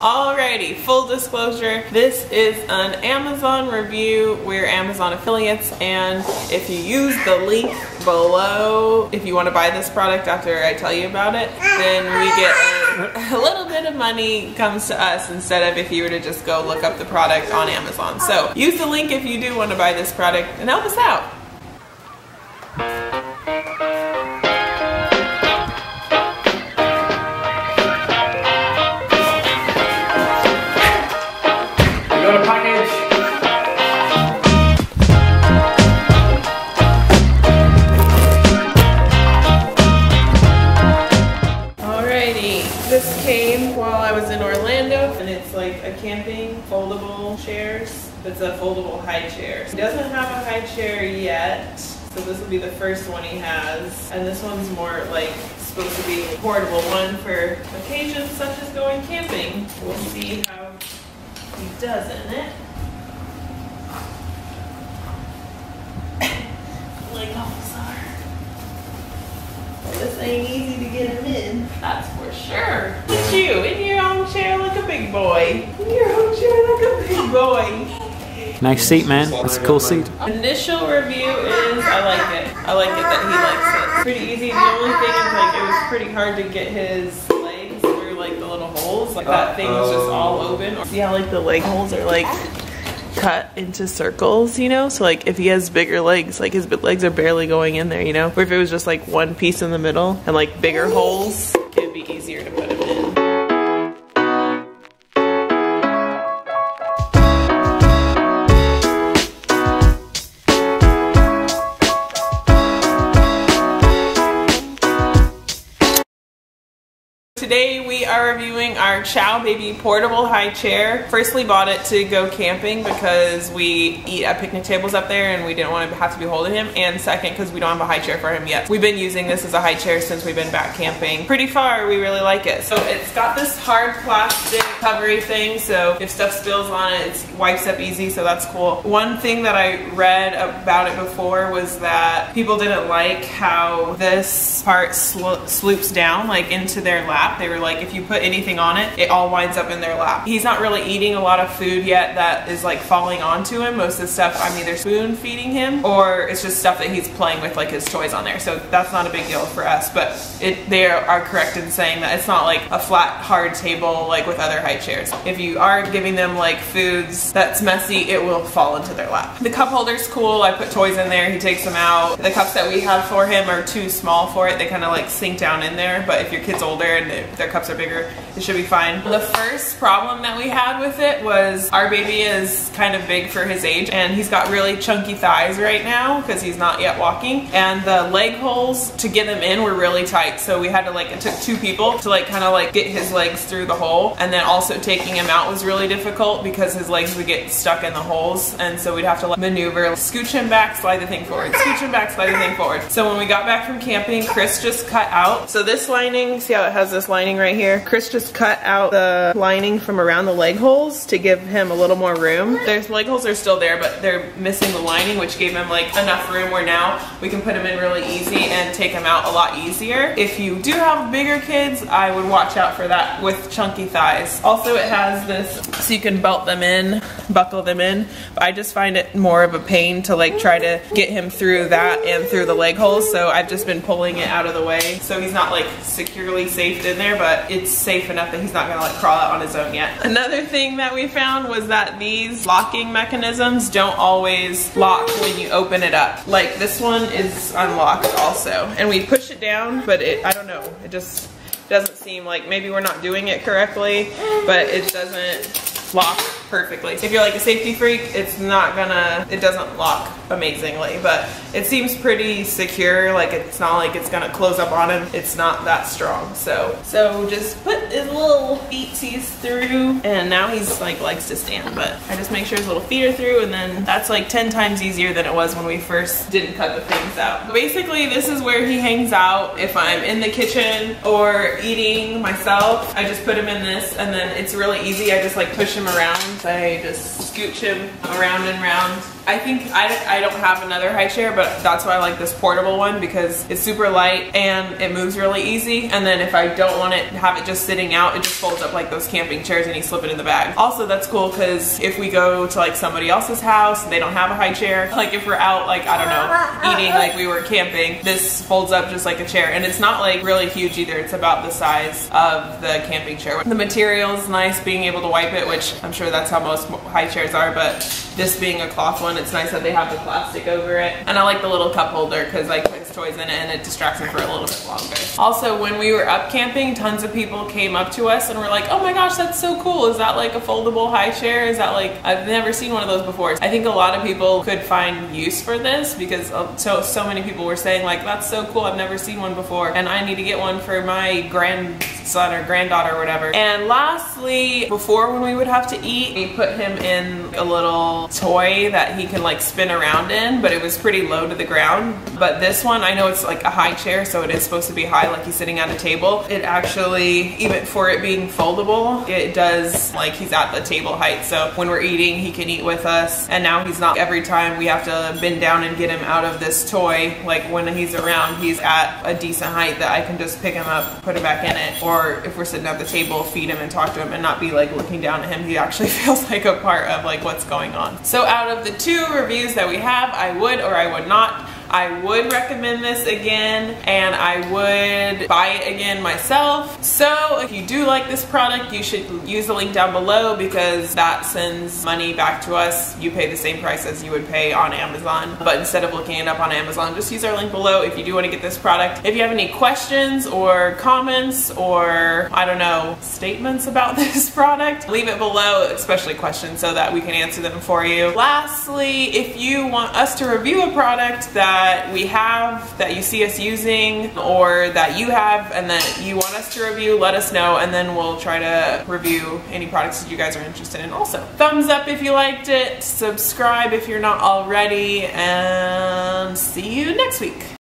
Alrighty, full disclosure, this is an Amazon review. We're Amazon affiliates, and if you use the link below, if you want to buy this product after I tell you about it, then we get a little bit of money comes to us instead of if you were to just go look up the product on Amazon. So use the link if you do want to buy this product and help us out. This came while I was in Orlando, and it's like a camping foldable chairs. It's a foldable high chair. He doesn't have a high chair yet, so this will be the first one he has. And this one's more like supposed to be a portable one for occasions such as going camping. We'll see how he does in it. This ain't easy to get him in, that's for sure. Look at you, in your own chair like a big boy. In your own chair like a big boy. Nice seat, man. That's a cool seat. Initial review is, I like it. I like it that he likes it. Pretty easy. The only thing is, like, it was pretty hard to get his legs through, like, the little holes. Like, that thing was just all open. See how, like, the leg holes are, like, cut into circles, you know? So like if he has bigger legs, like his legs are barely going in there, you know? Or if it was just like one piece in the middle and like bigger holes, it'd be easier to put him in. Today we are reviewing our Ciao Baby portable high chair. Firstly, bought it to go camping because we eat at picnic tables up there and we didn't want to have to be holding him. And second, because we don't have a high chair for him yet. We've been using this as a high chair since we've been back camping. Pretty far, we really like it. So it's got this hard plastic covery thing, so if stuff spills on it, it wipes up easy, so that's cool. One thing that I read about it before was that people didn't like how this part sloops down like into their lap. They were like, if you put anything on it, it all winds up in their lap. He's not really eating a lot of food yet that is like falling onto him. Most of the stuff I'm either spoon feeding him or it's just stuff that he's playing with, like his toys on there. So that's not a big deal for us, but they are correct in saying that it's not like a flat, hard table like with other high chairs. If you are giving them like foods that's messy, it will fall into their lap. The cup holder's cool. I put toys in there. He takes them out. The cups that we have for him are too small for it. They kind of like sink down in there, but if your kid's older and their cups are bigger, it should be fine. The first problem that we had with it was our baby is kind of big for his age and he's got really chunky thighs right now because he's not yet walking, and the leg holes to get them in were really tight, so we had to like, it took two people to like kind of like get his legs through the hole, and then also taking him out was really difficult because his legs would get stuck in the holes, and so we'd have to like maneuver, scooch him back, slide the thing forward, scooch him back, slide the thing forward. So when we got back from camping, Chris just cut out, so this lining, see how it has this lining right here? Chris just cut out the lining from around the leg holes to give him a little more room. Their leg holes are still there, but they're missing the lining, which gave him like enough room where now we can put him in really easy and take him out a lot easier. If you do have bigger kids, I would watch out for that with chunky thighs. Also, it has this so you can belt them in, buckle them in, but I just find it more of a pain to like try to get him through that and through the leg holes, so I've just been pulling it out of the way so he's not like securely safed in there, but it's safe enough that he's not gonna like crawl out on his own yet. Another thing that we found was that these locking mechanisms don't always lock when you open it up. Like this one is unlocked also, and we push it down, but I don't know, it just doesn't seem like, maybe we're not doing it correctly, but it doesn't lock perfectly. If you're like a safety freak, it doesn't lock amazingly, but it seems pretty secure. Like it's not like it's gonna close up on him. It's not that strong. So just put his little feetsies through, and now he's like likes to stand, but I just make sure his little feet are through, and then that's like 10 times easier than it was when we first didn't cut the things out. Basically, this is where he hangs out. If I'm in the kitchen or eating myself, I just put him in this, and then it's really easy. I just like push him around. I just scooch him around and round. I think I don't have another high chair, but that's why I like this portable one because it's super light and it moves really easy. And then if I don't want it, have it just sitting out, it just folds up like those camping chairs and you slip it in the bag. Also, that's cool because if we go to like somebody else's house and they don't have a high chair, like if we're out, like, I don't know, eating like we were camping, this folds up just like a chair. And it's not like really huge either. It's about the size of the camping chair. The material is nice, being able to wipe it, which I'm sure that's how most high chairs are, but this being a cloth one, it's nice that they have the plastic over it. And I like the little cup holder because I put his toys in it and it distracts him for a little bit longer. Also, when we were up camping, tons of people came up to us and were like, oh my gosh, that's so cool. Is that like a foldable high chair? Is that like, I've never seen one of those before. I think a lot of people could find use for this because so many people were saying like, that's so cool, I've never seen one before and I need to get one for my grandson or granddaughter or whatever. And lastly, before when we would have to eat, we put him in a little toy that he can like spin around in, but it was pretty low to the ground. But this one, I know it's like a high chair, so it is supposed to be high like he's sitting at a table. It actually, even for it being foldable, it does like he's at the table height. So when we're eating, he can eat with us. And now he's not, every time we have to bend down and get him out of this toy, like when he's around, he's at a decent height that I can just pick him up, put him back in it. Or if we're sitting at the table, feed him and talk to him and not be like looking down at him. He actually feels like a part of like what's going on. So out of the 2 reviews that we have, I would or I would not. I would recommend this again and I would buy it again myself. So if you do like this product, you should use the link down below because that sends money back to us. You pay the same price as you would pay on Amazon, but instead of looking it up on Amazon, just use our link below if you do want to get this product. If you have any questions or comments or, I don't know, statements about this product, leave it below, especially questions, so that we can answer them for you. Lastly, if you want us to review a product that we have, that you see us using, or that you have and that you want us to review, let us know and then we'll try to review any products that you guys are interested in also. Thumbs up if you liked it, subscribe if you're not already, and see you next week.